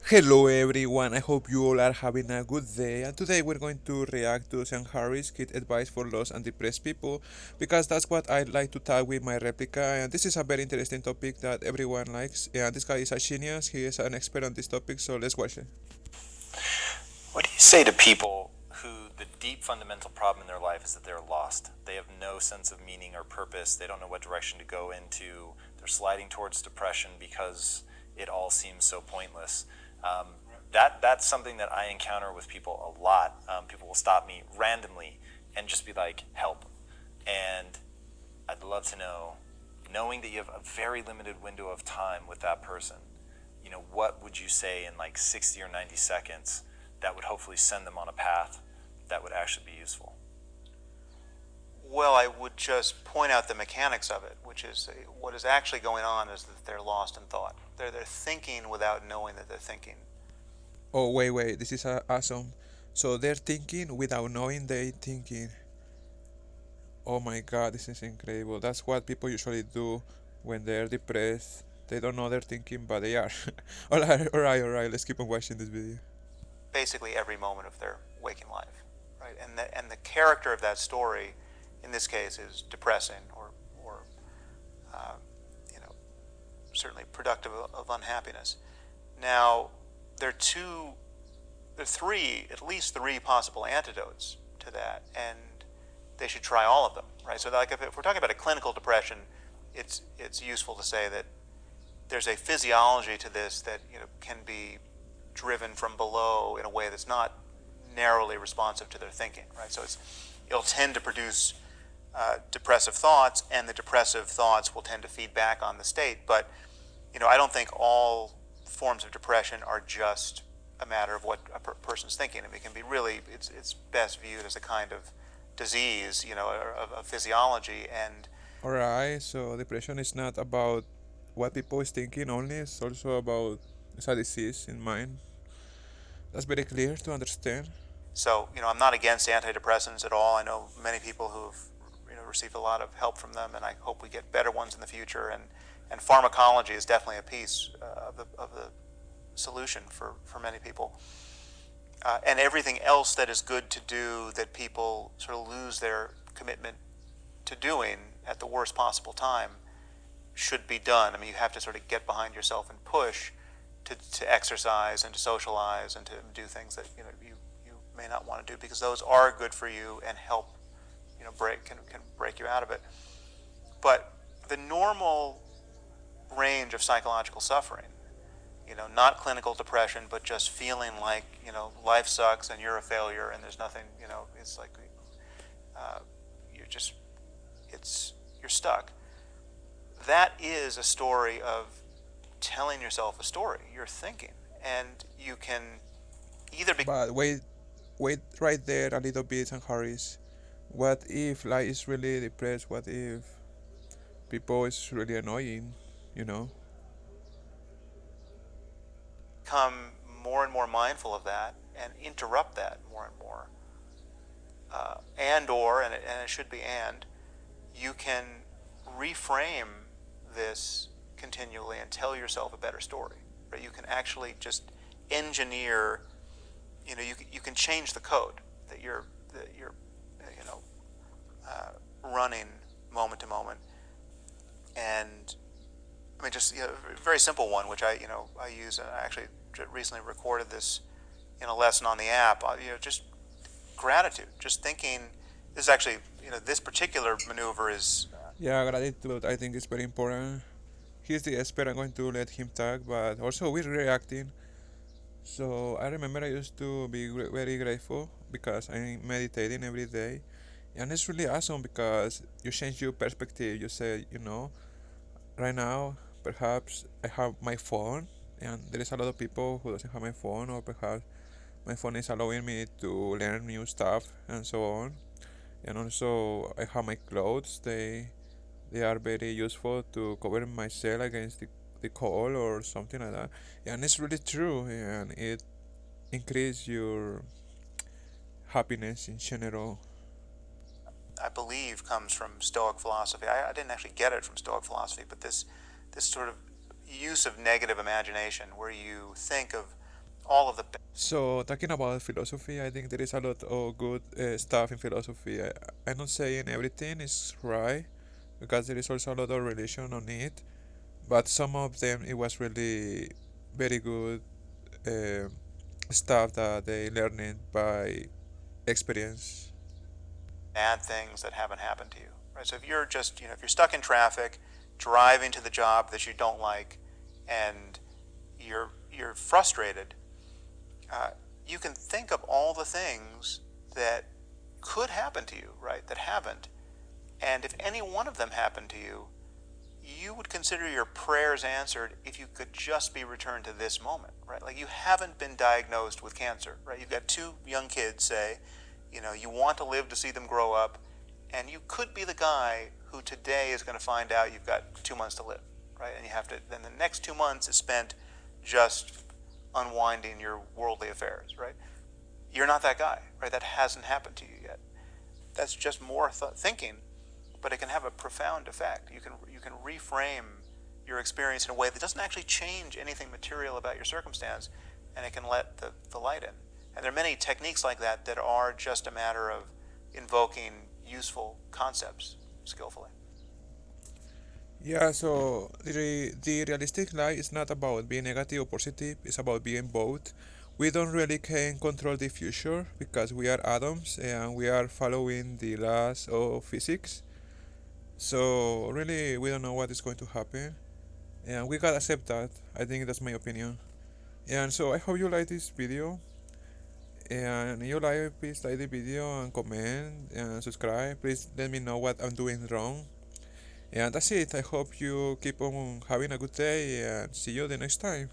Hello everyone, I hope you all are having a good day, and today we're going to react to Sam Harris' kid advice for lost and depressed people, because that's what I like to talk with my replica, and this is a very interesting topic that everyone likes, and this guy is a genius, he is an expert on this topic, so let's watch it. What do you say to people who the deep fundamental problem in their life is that they're lost? They have no sense of meaning or purpose. They don't know what direction to go into. They're sliding towards depression because it all seems so pointless. That's something that I encounter with people a lot. People will stop me randomly and just be like, help. And I'd love to know, knowing that you have a very limited window of time with that person, what would you say in like 60 or 90 seconds that would hopefully send them on a path that would actually be useful? Well, I would just point out the mechanics of it, which is what is actually going on is that they're lost in thought. They're thinking without knowing that they're thinking. Oh wait, this is awesome. So they're thinking without knowing they thinking. Oh my god, this is incredible. That's what people usually do when they're depressed. They don't know they're thinking, but they are. Alright, let's keep on watching this video. Basically, every moment of their waking life, right? And the character of that story, in this case, is depressing or uh, you know certainly productive of unhappiness. Now, there are at least three possible antidotes to that, and they should try all of them, right? So, like, if we're talking about a clinical depression, it's useful to say that there's a physiology to this that can be driven from below in a way that's not narrowly responsive to their thinking, right? So it'll tend to produce depressive thoughts, and the depressive thoughts will tend to feed back on the state. But I don't think all forms of depression are just a matter of what a person's thinking. I mean, it can be really, it's best viewed as a kind of disease, of physiology. And Alright, so depression is not about what people is thinking only, it's also about it's a disease in mind. That's very clear to understand. so, I'm not against antidepressants at all. I know many people who've received a lot of help from them, and I hope we get better ones in the future. And pharmacology is definitely a piece of the solution for many people. And everything else that is good to do that people sort of lose their commitment to doing at the worst possible time should be done. I mean, you have to sort of get behind yourself and push to exercise and to socialize and to do things that you may not want to do, because those are good for you and help can break you out of it. But the normal range of psychological suffering, not clinical depression, but just feeling like life sucks and you're a failure and there's nothing, it's like you're just you're stuck. That is a story of telling yourself a story. You're thinking, and you can either be. But wait right there a little bit, and Harris. What if life is really depressed? What if people is really annoying? You know? Become more and more mindful of that and interrupt that more and more. And it should be you can reframe this continually and tell yourself a better story. Right? You can actually just engineer. You can change the code that you're running moment to moment. And I mean, just a very simple one, which I use. I actually recently recorded this in a lesson on the app. Just gratitude, just thinking. This is actually, this particular maneuver is. Yeah, gratitude I think is very important. He's the expert, I'm going to let him talk, but also we're reacting. So I remember I used to be very grateful because I'm meditating every day. And it's really awesome because you change your perspective. You say, right now perhaps I have my phone and there is a lot of people who doesn't have my phone, or perhaps my phone is allowing me to learn new stuff and so on. And also I have my clothes, they are very useful to cover myself against the cold or something like that. And it's really true, and it increase your happiness in general. I believe comes from Stoic philosophy. I didn't actually get it from Stoic philosophy, but this sort of use of negative imagination, where you think of all of the So talking about philosophy, I think there is a lot of good stuff in philosophy. I'm not saying everything is right because there is also a lot of religion on it, but some of them it was really very good uh, stuff that they learned by experience. bad things that haven't happened to you, right? So if you're just, if you're stuck in traffic, driving to the job that you don't like, and you're frustrated, uh, you can think of all the things that could happen to you, right? That haven't, and if any one of them happened to you, you would consider your prayers answered if you could just be returned to this moment, right? Like you haven't been diagnosed with cancer, right? You've got two young kids, say, you want to live to see them grow up, and you could be the guy who today is going to find out you've got 2 months to live, right? And you have to, then the next 2 months is spent just unwinding your worldly affairs, right? You're not that guy, right? That hasn't happened to you yet. That's just more thinking, but it can have a profound effect. You can reframe your experience in a way that doesn't actually change anything material about your circumstance, and it can let the light in. And there are many techniques like that that are just a matter of invoking useful concepts skillfully. Yeah, so the realistic life is not about being negative or positive, it's about being both. We don't really can control the future because we are atoms and we are following the laws of physics. So really we don't know what is going to happen. And we gotta accept that. I think that's my opinion. And so I hope you like this video. And if you like, please like the video and comment and subscribe. Please let me know what I'm doing wrong. And that's it. I hope you keep on having a good day and see you the next time.